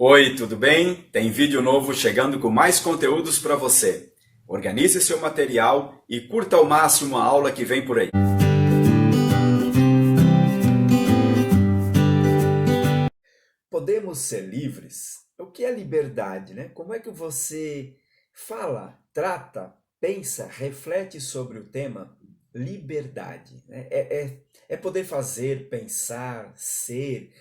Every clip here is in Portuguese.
Oi, tudo bem? Tem vídeo novo chegando com mais conteúdos para você. Organize seu material e curta ao máximo a aula que vem por aí. Podemos ser livres? O que é liberdade, né? Como é que você fala, trata, pensa, reflete sobre o tema liberdade, né? É poder fazer, pensar, ser,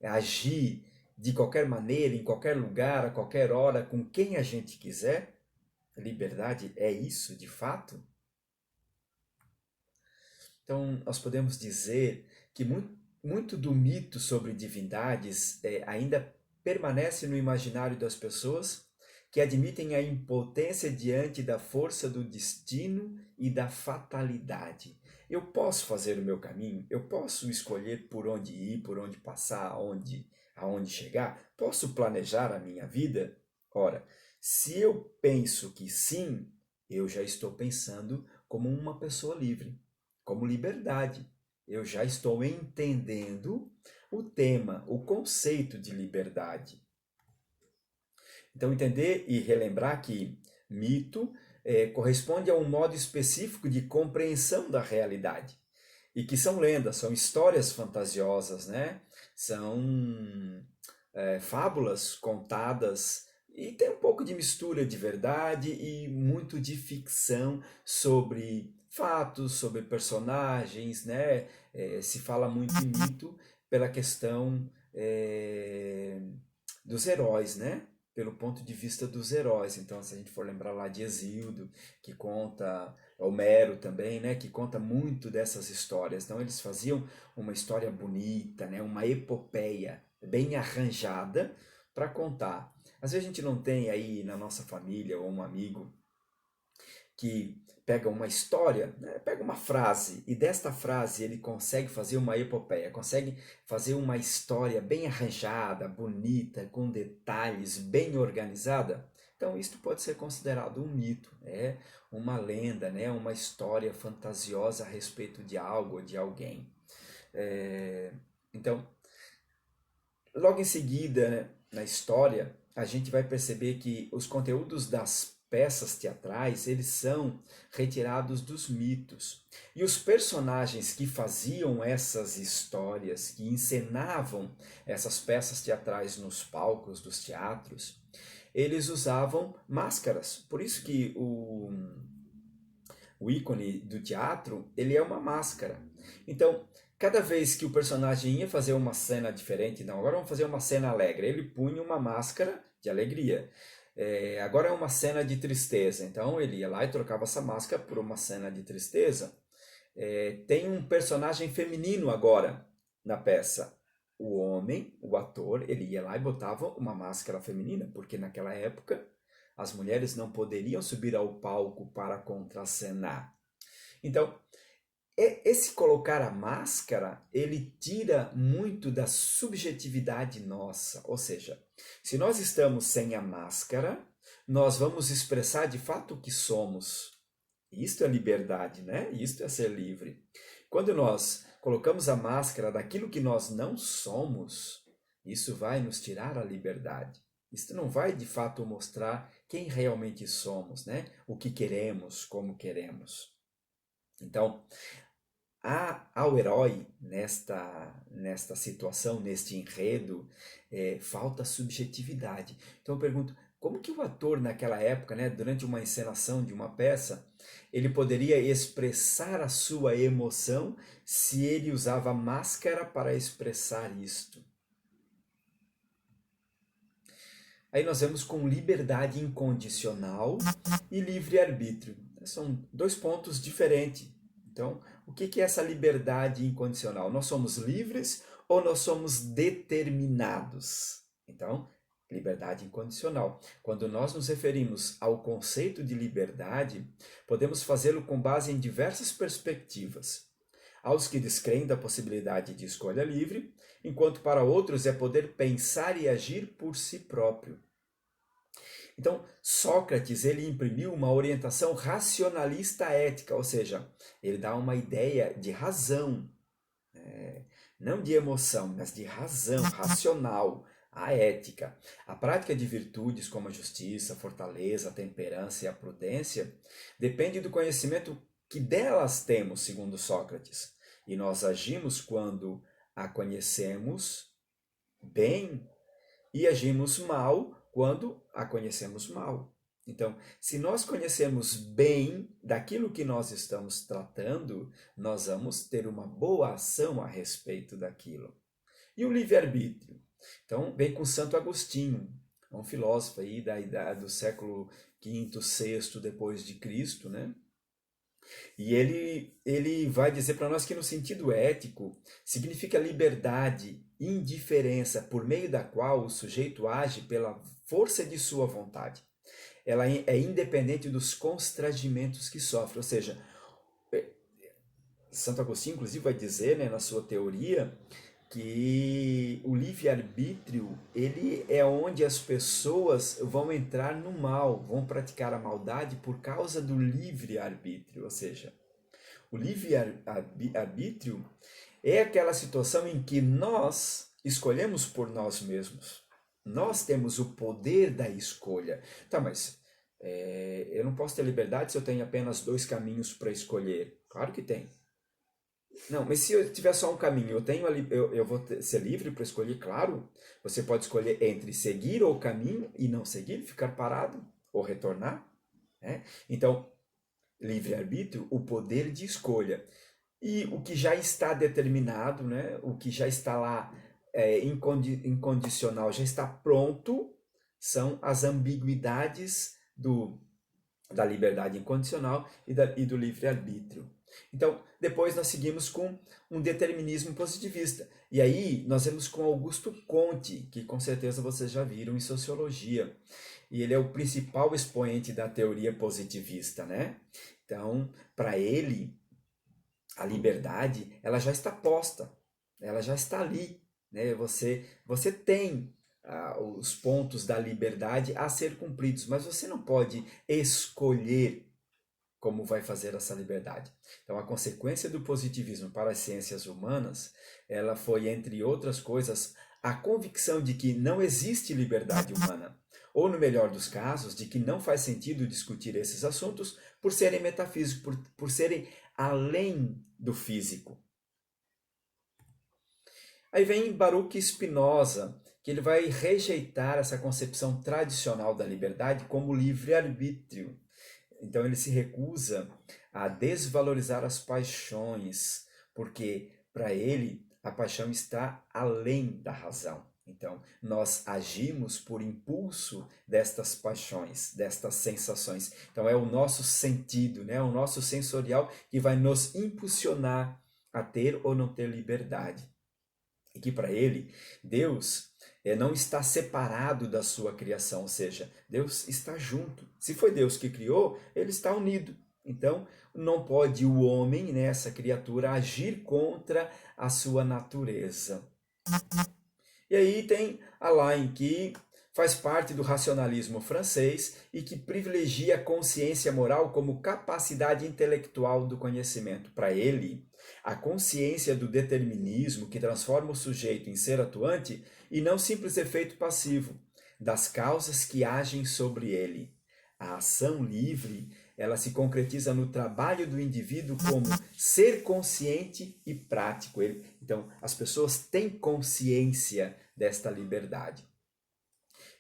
agir de qualquer maneira, em qualquer lugar, a qualquer hora, com quem a gente quiser. Liberdade é isso de fato? Então, nós podemos dizer que muito do mito sobre divindades ainda permanece no imaginário das pessoas que admitem a impotência diante da força do destino e da fatalidade. Eu posso fazer o meu caminho, eu posso escolher por onde ir, por onde passar, aonde chegar, posso planejar a minha vida? Ora, se eu penso que sim, eu já estou pensando como uma pessoa livre, como liberdade. Eu já estou entendendo o tema, o conceito de liberdade. Então, entender e relembrar que mito corresponde a um modo específico de compreensão da realidade. E que são lendas, são histórias fantasiosas, né? São fábulas contadas e tem um pouco de mistura de verdade e muito de ficção sobre fatos, sobre personagens, né? Se fala muito em mito pela questão dos heróis, né? Pelo ponto de vista dos heróis. Então, se a gente for lembrar lá de Hesíodo, que conta, Homero também, né? Que conta muito dessas histórias. Então, eles faziam uma história bonita, né? Uma epopeia bem arranjada para contar. Às vezes a gente não tem aí na nossa família ou um amigo que pega uma história, né, pega uma frase e desta frase ele consegue fazer uma epopeia, consegue fazer uma história bem arranjada, bonita, com detalhes, bem organizada. Então isto pode ser considerado um mito, é uma lenda, né, uma história fantasiosa a respeito de algo ou de alguém. Então, logo em seguida, né, na história, a gente vai perceber que os conteúdos das peças teatrais, eles são retirados dos mitos. E os personagens que faziam essas histórias, que encenavam essas peças teatrais nos palcos dos teatros, eles usavam máscaras. Por isso que o ícone do teatro, ele é uma máscara. Então, cada vez que o personagem ia fazer uma cena diferente, não, agora vamos fazer uma cena alegre, ele punha uma máscara de alegria. Agora é uma cena de tristeza, então ele ia lá e trocava essa máscara por uma cena de tristeza. Tem um personagem feminino agora na peça. O homem, o ator, ele ia lá e botava uma máscara feminina, porque naquela época as mulheres não poderiam subir ao palco para contracenar. Então, esse colocar a máscara, ele tira muito da subjetividade nossa. Ou seja, se nós estamos sem a máscara, nós vamos expressar de fato o que somos. Isto é liberdade, né? Isto é ser livre. Quando nós colocamos a máscara daquilo que nós não somos, isso vai nos tirar a liberdade. Isso não vai de fato mostrar quem realmente somos, né? O que queremos, como queremos. Então, ao herói nesta situação, neste enredo, falta subjetividade. Então eu pergunto, como que o ator naquela época, né, durante uma encenação de uma peça, ele poderia expressar a sua emoção se ele usava máscara para expressar isto? Aí nós vemos com liberdade incondicional e livre-arbítrio. São dois pontos diferentes. Então, o que é essa liberdade incondicional? Nós somos livres ou nós somos determinados? Então, liberdade incondicional. Quando nós nos referimos ao conceito de liberdade, podemos fazê-lo com base em diversas perspectivas. Aos que descreem da possibilidade de escolha livre, enquanto para outros é poder pensar e agir por si próprio. Então, Sócrates ele imprimiu uma orientação racionalista ética, ou seja, ele dá uma ideia de razão, não de emoção, mas de razão, racional. a ética. A prática de virtudes como a justiça, a fortaleza, a temperança e a prudência depende do conhecimento que delas temos, segundo Sócrates. E nós agimos quando a conhecemos bem e agimos mal quando a conhecemos mal. Então, se nós conhecemos bem daquilo que nós estamos tratando, nós vamos ter uma boa ação a respeito daquilo. E o livre-arbítrio? Então, vem com Santo Agostinho, um filósofo aí da idade do século V, VI depois de Cristo, né? E ele vai dizer para nós que no sentido ético significa liberdade, indiferença, por meio da qual o sujeito age pela força de sua vontade. Ela é independente dos constrangimentos que sofre, ou seja, Santo Agostinho inclusive vai dizer, né, na sua teoria, que o livre-arbítrio, ele é onde as pessoas vão entrar no mal, vão praticar a maldade por causa do livre-arbítrio, ou seja, o livre-arbítrio é aquela situação em que nós escolhemos por nós mesmos. Nós temos o poder da escolha. Tá, mas eu não posso ter liberdade se eu tenho apenas dois caminhos para escolher. Claro que tem. Não, mas se eu tiver só um caminho, eu vou ser livre para escolher, claro. Você pode escolher entre seguir o caminho e não seguir, ficar parado ou retornar, né? Então, livre-arbítrio, o poder de escolha. E o que já está determinado, né? O que já está lá incondicional, já está pronto, são as ambiguidades da liberdade incondicional e do livre-arbítrio. Então, depois nós seguimos com um determinismo positivista. E aí nós vemos com Augusto Comte, que com certeza vocês já viram em sociologia. E ele é o principal expoente da teoria positivista, né? Então, para ele, a liberdade, ela já está posta, ela já está ali, né? Você tem os pontos da liberdade a ser cumpridos, mas você não pode escolher como vai fazer essa liberdade. Então, a consequência do positivismo para as ciências humanas, ela foi, entre outras coisas, a convicção de que não existe liberdade humana, ou, no melhor dos casos, de que não faz sentido discutir esses assuntos por serem metafísicos, por serem além do físico. Aí vem Baruch Spinoza, que ele vai rejeitar essa concepção tradicional da liberdade como livre-arbítrio. Então ele se recusa a desvalorizar as paixões, porque para ele a paixão está além da razão. Então nós agimos por impulso destas paixões, destas sensações. Então é o nosso sentido, né? O nosso sensorial que vai nos impulsionar a ter ou não ter liberdade. E que para ele, Deus não está separado da sua criação, ou seja, Deus está junto. Se foi Deus que criou, ele está unido. Então, não pode o homem, né, essa criatura, agir contra a sua natureza. E aí tem Alain, que faz parte do racionalismo francês e que privilegia a consciência moral como capacidade intelectual do conhecimento. Para ele, a consciência do determinismo que transforma o sujeito em ser atuante e não simples efeito passivo das causas que agem sobre ele. A ação livre, ela se concretiza no trabalho do indivíduo como ser consciente e prático. Então, as pessoas têm consciência desta liberdade.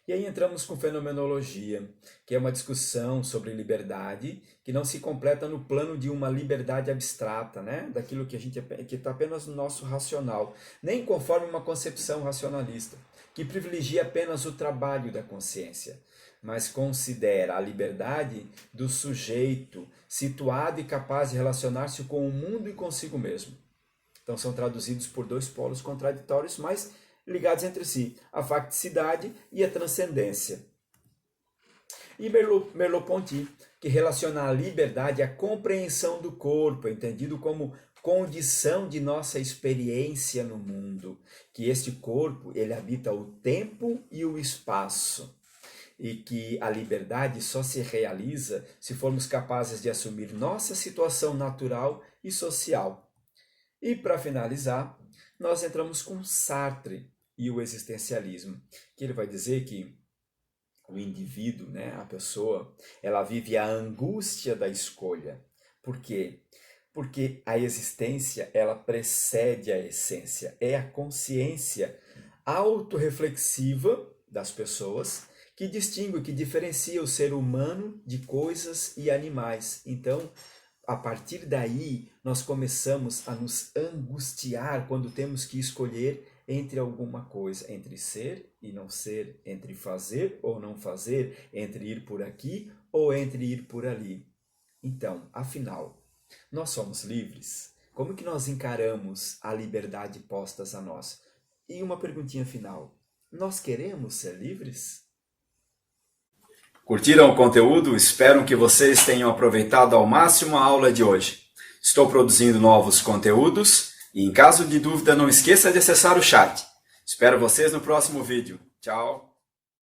E aí entramos com fenomenologia, que é uma discussão sobre liberdade que não se completa no plano de uma liberdade abstrata, né? Daquilo que que está apenas no nosso racional, nem conforme uma concepção racionalista, que privilegia apenas o trabalho da consciência, mas considera a liberdade do sujeito situado e capaz de relacionar-se com o mundo e consigo mesmo. Então são traduzidos por dois polos contraditórios, mas ligados entre si, a facticidade e a transcendência. E Merleau-Ponty, que relaciona a liberdade à compreensão do corpo, entendido como condição de nossa experiência no mundo, que este corpo ele habita o tempo e o espaço, e que a liberdade só se realiza se formos capazes de assumir nossa situação natural e social. E para finalizar, nós entramos com Sartre, e o existencialismo, que ele vai dizer que o indivíduo, né, a pessoa, ela vive a angústia da escolha. Por quê? Porque a existência, ela precede a essência. É a consciência autorreflexiva das pessoas que distingue, que diferencia o ser humano de coisas e animais. Então, a partir daí, nós começamos a nos angustiar quando temos que escolher entre alguma coisa, entre ser e não ser, entre fazer ou não fazer, entre ir por aqui ou entre ir por ali. Então, afinal, nós somos livres? Como que nós encaramos a liberdade postas a nós? E uma perguntinha final: nós queremos ser livres? Curtiram o conteúdo? Espero que vocês tenham aproveitado ao máximo a aula de hoje. Estou produzindo novos conteúdos e, em caso de dúvida, não esqueça de acessar o chat. Espero vocês no próximo vídeo. Tchau!